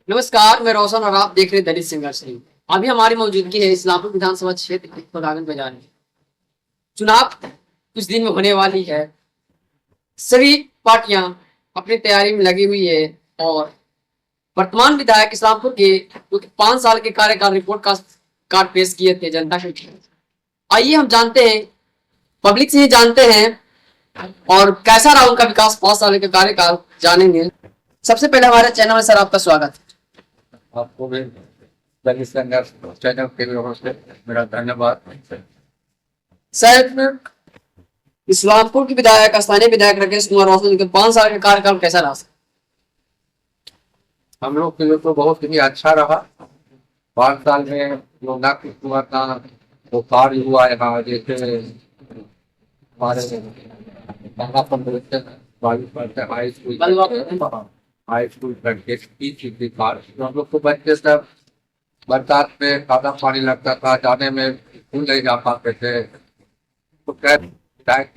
नमस्कार, मैं रोशन और आप देख रहे हैं दलित संघर्ष न्यूज। अभी हमारी मौजूदगी है इस्लामपुर विधानसभा क्षेत्र के पदागन बाजार में। चुनाव कुछ दिन में होने वाली है। सभी पार्टियां अपनी तैयारी में लगी हुई है और वर्तमान विधायक इस्लामपुर के 5 साल के कार्यकाल रिपोर्ट कार्ड पेश किए थे जनता के। आइए हम जानते हैं, पब्लिक से ही जानते हैं और कैसा रहा उनका विकास 5 साल के कार्यकाल जानेंगे। सबसे पहले हमारे चैनल में सर आपका स्वागत है। आपको भी दलित संघर्ष चैनल के लोगों से मेरा धन्यवाद। सर, इस्लामपुर के विधायक स्थानीय विधायक राकेश कुमार रोशन के 5 साल का कार्यकाल कैसा रहा? हम लोग के लिए तो बहुत ही अच्छा रहा। 5 साल में जो ना कुछ हुआ था वो कार्य हुआ यहाँ। जैसे हमारे हाई स्कूल हम लोग को बच्चे सब बरसात में खाना पानी लगता था, जाने में स्कूल नहीं जा पाते थे। तो विधायक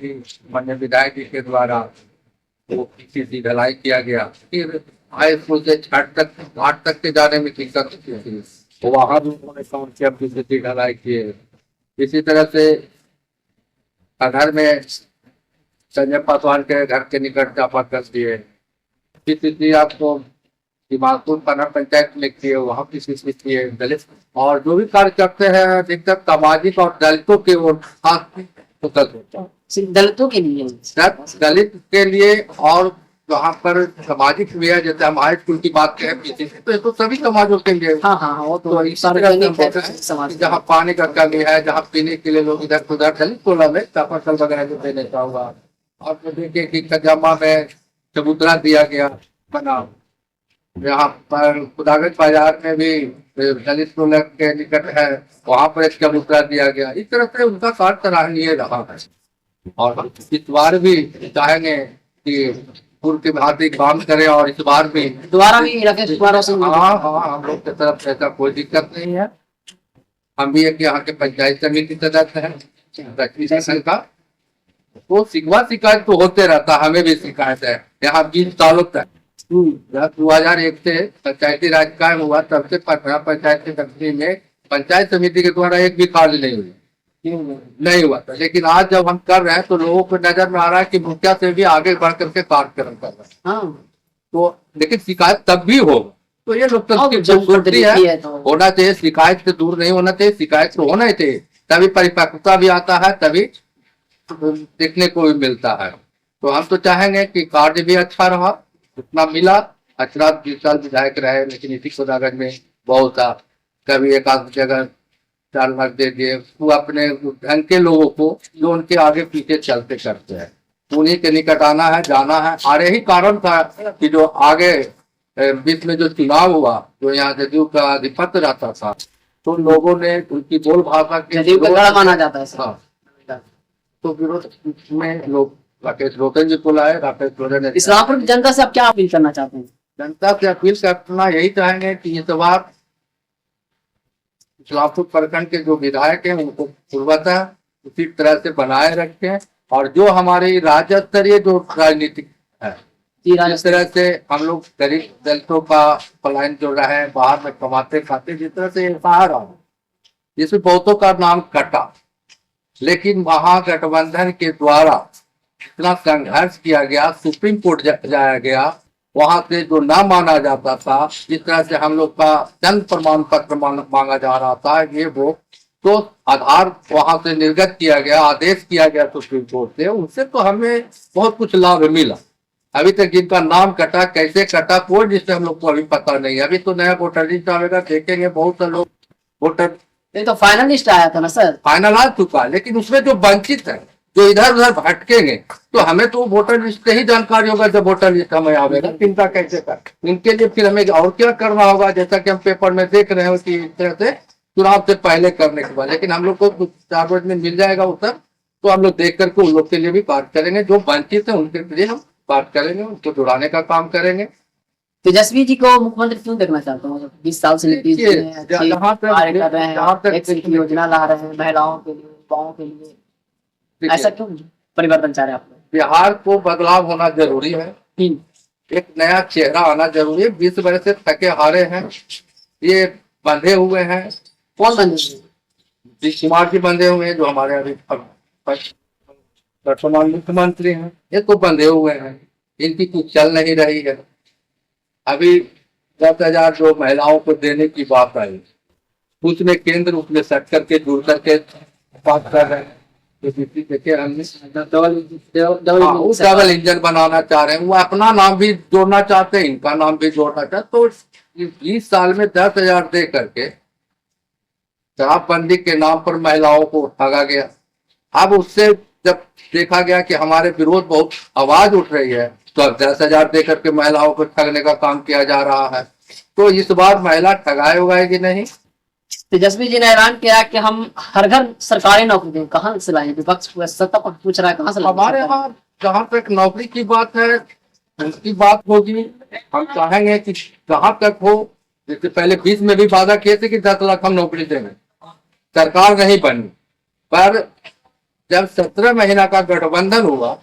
जी के द्वारा वो सीधी ढलाई किया गया। फिर हाई स्कूल से 8 तक के जाने में दिक्कत होती थी, तो वहां भी उन्होंने काम किया, सीधी ढलाई किए। इसी तरह से घर में संजय पासवान के घर के निकट चापाकल दिए। आपको दिमागपुर पना पंचायत में किए, वहाँ की किए दलित और जो भी कार्य करते हैं अधिकतर सामाजिक और दलितों की ओर खास फोकस होता है। सिर्फ दलितों के लिए? दलित के लिए और वहाँ पर सामाजिक भी है। जैसे हम हाई स्कूल की बात करें पीछे तो ये तो सभी समाजों के लिए। हाँ, वो तो जहाँ पानी का कमी है, जहाँ पीने के लिए लोग इधर उधर दलित टोला में चापाकल वगैरह जो देने चाहूँगा। और देखिए कि खजामा में चबूतरा दिया गया बना। यहाँ पर खुदागंज बाजार में भी दलित टोला के निकट है, वहाँ पर एक चबूतरा दिया गया। इस तरह से उनका कार्य सराहनीय रहा है और इस बार भी चाहेंगे कि पूर्व की भांति काम करें और इस बार भी दोबारा भी राकेश कुमार रोशन। हाँ, हम लोग की तरफ से ऐसा कोई दिक्कत नहीं है। हम भी एक यहाँ के पंचायत समिति सदस्य हैं का, तो शिकायत तो होते रहता, हमें भी शिकायत है। यहाँ 20 सालों तक 2001 से पंचायती राज कायम हुआ, तब से 15 पंचायत समिति में पंचायत समिति के द्वारा एक भी कार्य नहीं हुआ था। लेकिन आज जब हम कर रहे हैं तो लोगों को नजर में आ रहा है कि मुखिया से भी आगे बढ़ करके कार्यक्रम कर रहे हैं। तो लेकिन शिकायत तब भी होगा, तो ये लोकतंत्र की खूबसूरती है। होना चाहिए, शिकायत से दूर नहीं होना चाहिए, शिकायत तो होना ही चाहिए, तभी परिपक्वता भी आता है, तभी देखने को भी मिलता है। तो हम तो चाहेंगे कि कार्य भी अच्छा रहा, उतना मिला। 20 साल विधायक रहे, लेकिन इसी खुदागंज में बहुत था। कभी एक आध जगह 4 लाख दे दिए, वो अपने ढंग के लोगों को जो उनके आगे पीछे चलते करते हैं, उन्हीं के निकट आना है, जाना है। और यही कारण था कि जो आगे बीच में जो चुनाव हुआ, जो यहाँ जदयू का आधिपत्य रहता था, तो लोगों ने उनकी बोल भाषा के माना जाता है। तो विरोध में लोग राकेश रोशन जी को लाए। राकेश रोशन इस्लामपुर की जनता से आप क्या अपील करना चाहते हैं? जनता से अपील करना यही चाहेंगे कि इस बार इस्लामपुर प्रखंड के जो विधायक हैं उनको पूर्वतः उसी तरह से बनाए रखें, और जो हमारी राज्य स्तरीय जो राजनीति है, जिस तरह से हम लोग गरीब दलितों का पलायन जो रहे, बाहर में कमाते खाते, जिस तरह से बाहर आ, जिसमें बहुतों का नाम कटा, लेकिन महागठबंधन के द्वारा इतना संघर्ष किया गया, सुप्रीम कोर्ट जाया गया, वहां से जो ना माना जाता था, जिस तरह से हम लोग का जन्म प्रमाण पत्र मांगा जा रहा था, ये वो तो आधार वहां से निर्गत किया गया, आदेश किया गया सुप्रीम कोर्ट से, उससे तो हमें बहुत कुछ लाभ मिला। अभी तक जिनका नाम कटा, कैसे कटा, कोई जिससे हम लोग को अभी पता नहीं। अभी तो नया वोटर लिस्ट आवेगा, देखेंगे बहुत से लोग वोटर। ये तो फाइनल लिस्ट आया था ना सर? फाइनल आ चुका, लेकिन उसमें जो वंचित है, जो इधर उधर भटकेंगे, तो हमें तो वोटर लिस्ट से ही जानकारी होगा जब वोटर लिस्ट हमें आवेगा। चिंता कैसे कर, इनके लिए फिर हमें और क्या करना होगा, जैसा कि हम पेपर में देख रहे हो कि इस तरह से चुनाव से पहले करने के बाद। लेकिन हम लोग को 4 रोज में मिल जाएगा उत्तर, तो हम लोग देख करके उन लोग के लिए भी बात करेंगे। जो वंचित है उनके लिए हम बात करेंगे, उनको जुड़ाने का काम करेंगे। तेजस्वी जी को मुख्यमंत्री क्यों देखना चाहते हैं? 20 साल से योजना ला रहे हैं महिलाओं के लिए, युवाओं के लिए, ऐसा क्यों परिवर्तन चाह रहे हैं आप? बिहार को बदलाव होना जरूरी है। एक नया चेहरा आना जरूरी है। 20 वर्ष से थके हारे हैं, ये बंधे हुए हैं। कौन बने हुए हैं? नीतीश कुमार जी बंधे हुए हैं, जो हमारे अभी वर्तमान मुख्यमंत्री हैं, ये तो बंधे हुए हैं, इनकी कुछ चल नहीं रही है। अभी 10,000 जो महिलाओं को देने की बात आई, उसमें केंद्र उसमें सट करके जुड़ करके बात कर रहे हैं। तो देखिए हमने डबल इंजन बनाना चाह रहे हैं, वो अपना नाम भी जोड़ना चाहते हैं, इनका नाम भी जोड़ना चाहते, तो 20 साल में 10,000 दे करके शराबबंदी के नाम पर महिलाओं को ठगा गया। अब उससे जब देखा गया कि हमारे विरोध बहुत आवाज उठ रही है, तो अब 10,000 दे करके महिलाओं को ठगने का काम किया जा रहा है। तो इस बार महिला ठगाए उगाएगी नहीं। तेजस्वी जी ने ऐलान किया कि हम हर घर सरकारी नौकरी दें। कहाँ से लाएंगे? विपक्ष सत्ता पक्ष पूछ रहा है, कहाँ से लाएंगे? हमारे यहाँ जहाँ तक नौकरी की बात है उसकी बात होगी। हम चाहेंगे कि जहाँ तक हो, जैसे पहले 20 में भी वादा किए थे कि 10 लाख हम नौकरी देंगे, सरकार नहीं बनी, पर जब 17 महीना का गठबंधन हुआ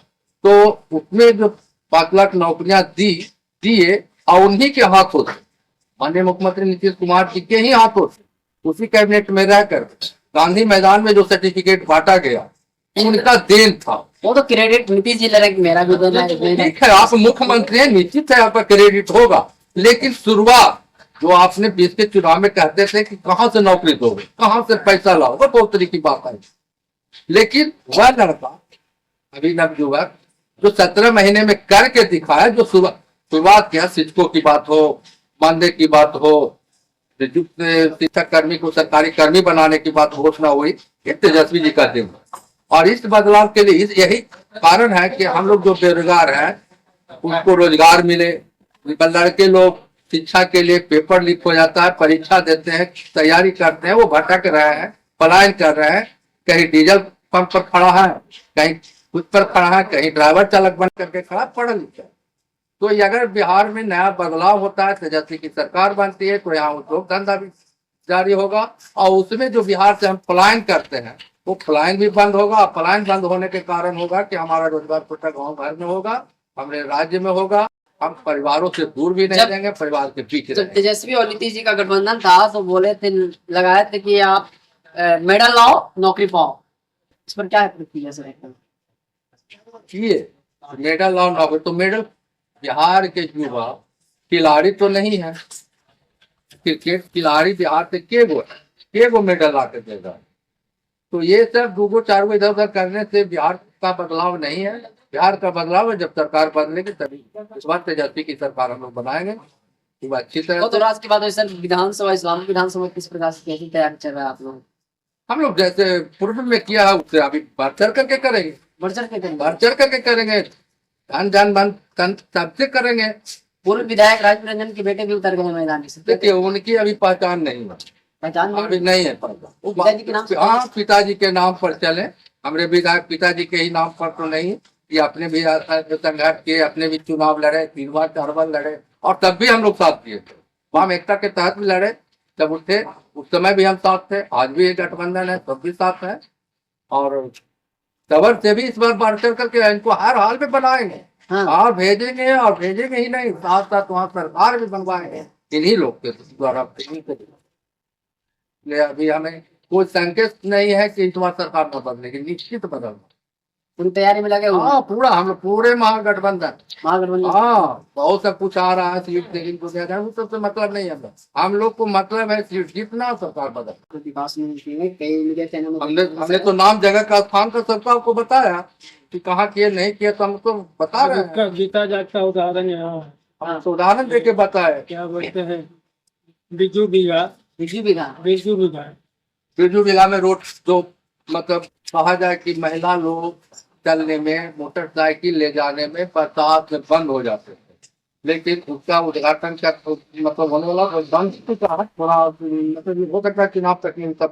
तो उसमें जो 5 लाख नौकरियां दिए और उन्हीं के हाथों से, माननीय मुख्यमंत्री नीतीश कुमार जी के ही हाथों से, उसी कैबिनेट में रहकर गांधी मैदान में जो सर्टिफिकेट बांटा गया उनका देन था। वो तो क्रेडिट नीतीश जी ले रहे हैं, मेरा भी देना है। ठीक है, आप मुख्यमंत्री हैं, निश्चित है आपका क्रेडिट होगा, लेकिन शुरुआत जो आपने 20 के चुनाव में कहते थे कि कहां से नौकरी दोगे, कहां से पैसा लाओगे, बहुत तरीके की बात आई। लेकिन वह लड़का अभी नवयुवक जो 17 महीने में करके दिखाया, जो शुरुआत किया, शिक्षकों की बात हो, मानदेय की बात हो, शिक्षक कर्मी को सरकारी कर्मी बनाने की बात घोषणा हुई, ये तेजस्वी जी का दिन। और इस बदलाव के लिए यही कारण है कि हम लोग जो बेरोजगार हैं उनको रोजगार मिले। लड़के लोग शिक्षा के लिए पेपर लीक हो जाता है, परीक्षा देते हैं, तैयारी करते हैं, वो भटक रहे हैं, पलायन कर रहे हैं, कहीं डीजल पंप पर खड़ा है, कहीं खुद पर खड़ा है, कहीं ड्राइवर चालक बन करके खड़ा, पढ़ा लिखा। तो अगर बिहार में नया बदलाव होता है, तेजस्वी की सरकार बनती है, तो यहाँ उद्योग धंधा भी जारी होगा, और उसमें जो बिहार से हम पलायन करते हैं वो पलायन भी बंद होगा। और पलायन बंद होने के कारण होगा कि हमारा रोजगार कोटा गाँव भर में होगा, हमारे राज्य में होगा, हम परिवारों से दूर भी नहीं रहेंगे, परिवार के बीच। जब तेजस्वी और नीतीश जी का गठबंधन था तो बोले थे, लगाए थे कि आप मेडल लाओ नौकरी पाओ, इस पर क्या प्रतिक्रिया सर? मेडल लाओ नौकरी, तो मेडल बिहार के युवा खिलाड़ी तो नहीं है, क्रिकेट खिलाड़ी बिहार से के गो मेडल ला के देगा। तो ये सब 2 4 इधर उधर करने से बिहार का बदलाव नहीं है। बिहार का बदलाव है जब सरकार बदलेगी तभी। इस बार तेजस्वी की सरकार हम लोग बनाएंगे खूब अच्छी तरह। तो राज की बात है सर, विधानसभा इस्लामिक विधानसभा किस प्रकार से कैसी तैयारी चल रहा है आप लोग? हम लोग जैसे पूर्व में किया है उससे अभी बढ़ चढ़ करके करेंगे, बढ़ चढ़ करके करेंगे, जान बन सबसे करेंगे। पूर्व विधायक राज रंजन के बेटे भी उतर गए मैदान से। देखिए उनकी अभी पहचान नहीं है, अभी नहीं है पहचान। पिताजी के नाम? हाँ, पिताजी के नाम पर चले, हमारे विधायक पिताजी के ही नाम पर तो नहीं। ये अपने भी संघर्ष किए, अपने भी चुनाव लड़े, 3 बार 4 बार लड़े, और तब भी हम लोग साथ दिए थे। वाम एकता के तहत भी लड़े, जब उठे उस समय भी हम साथ थे, आज भी एक गठबंधन है तब भी साथ है। और सबर से भी इस बार बढ़ चढ़ करके इनको हर हाल में बनाएंगे। हाँ। और भेजेंगे, और भेजेंगे ही नहीं, साथ साथ वहाँ सरकार भी बनवाएंगे इन्हीं लोग के द्वारा। अभी हमें कोई संकेत नहीं है कि इस बार सरकार न बदलेगी, निश्चित बदल। पूरी तैयारी में लगे हुए? हाँ, पूरा हम लोग पूरे महागठबंधन। हाँ, बहुत सब कुछ आ रहा है, सीट लेकिन कुछ सबसे मतलब नहीं है। हम लोग को मतलब है सीट जीतना, सरकार बदल। विकास कई हमने तो नाम जगह का स्थान का सरकार को बताया कि कहाँ किए नहीं किए, तो हम तो बता रहे हैं। गीता जाट का उदाहरण है, हम उदाहरण दे के बताए। क्या बोलते हैं, बिजू बीघा में रोड जो मतलब कहा जाए कि महिला लोग चलने में, मोटरसाइकिल ले जाने में बरसात में बंद हो जाते थे, लेकिन उसका उद्घाटन का मतलब होने वाला बंद थोड़ा मतलब हो सकता है चुनाव तक नहीं होगा।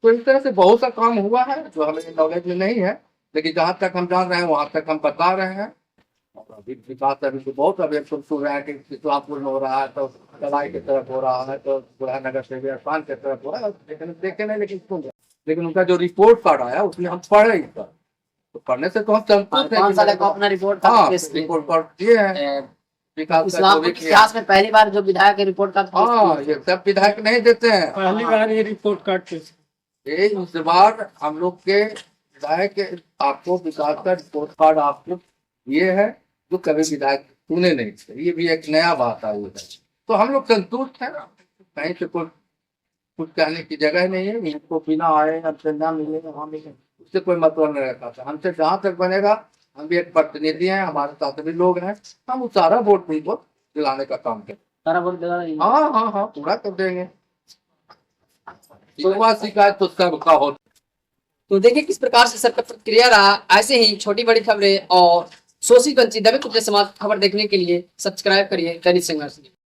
तो इस तरह से बहुत सा काम हुआ है जो हमें नॉलेज में नहीं है, लेकिन जहाँ तक हम जान रहे हैं वहां तक हम बता रहे हैं। अभी विकास अभी तो बहुत, अभी सुन रहे हैं कि इस्लामपुर में हो रहा है, तो कलाई की तरफ हो रहा है, तो बुढ़ानगर से भी आसान की तरफ हो रहा है, लेकिन देखे नहीं, लेकिन सुन रहे। लेकिन उनका जो रिपोर्ट कार्ड आया उसमें हम पढ़े इस पर तो पढ़ने से तो हम संतुष्ट हैं 5 कि साल मेरे को को- अपना रिपोर्ट हाँ कार्ड पेश किए रिपोर्ट कार्ड दिए हैं थे। विकास का जो इस्लामपुर भी के किया इतिहास में पहली बार जो विधायक के रिपोर्ट कार्ड पेश हाँ किए। ये सब विधायक नहीं देते हैं पहली बार ये रिपोर्ट कार्ड पेश ये इस बार हम लोग के विधायक आपको विकास का रिपोर्ट कार्ड आपको ये है जो कभी विधायक सुने नहीं थे ये भी एक नया बात आई है तो हम लोग संतुष्ट हैं कहीं से कोई कुछ कहने की जगह नहीं है इनको बिना आए हमसे ना मिले वहाँ मिले उससे कोई मतलब नहीं रहता था हमसे जहाँ तक बनेगा हम भी एक प्रतिनिधि हैं हमारे साथ भी लोग हैं हम उस सारा वोट उनको दिलाने का काम करें सारा वोट देगा नहीं। हाँ हाँ हाँ पूरा कर देंगे शिकायत तो सबका होता तो देखिए किस प्रकार से सबका प्रतिक्रिया रहा। ऐसे ही छोटी बड़ी खबरें और शोषित वंचित दबे कुचले समाज खबर देखने के लिए सब्सक्राइब करिए दैनिक संघर्ष।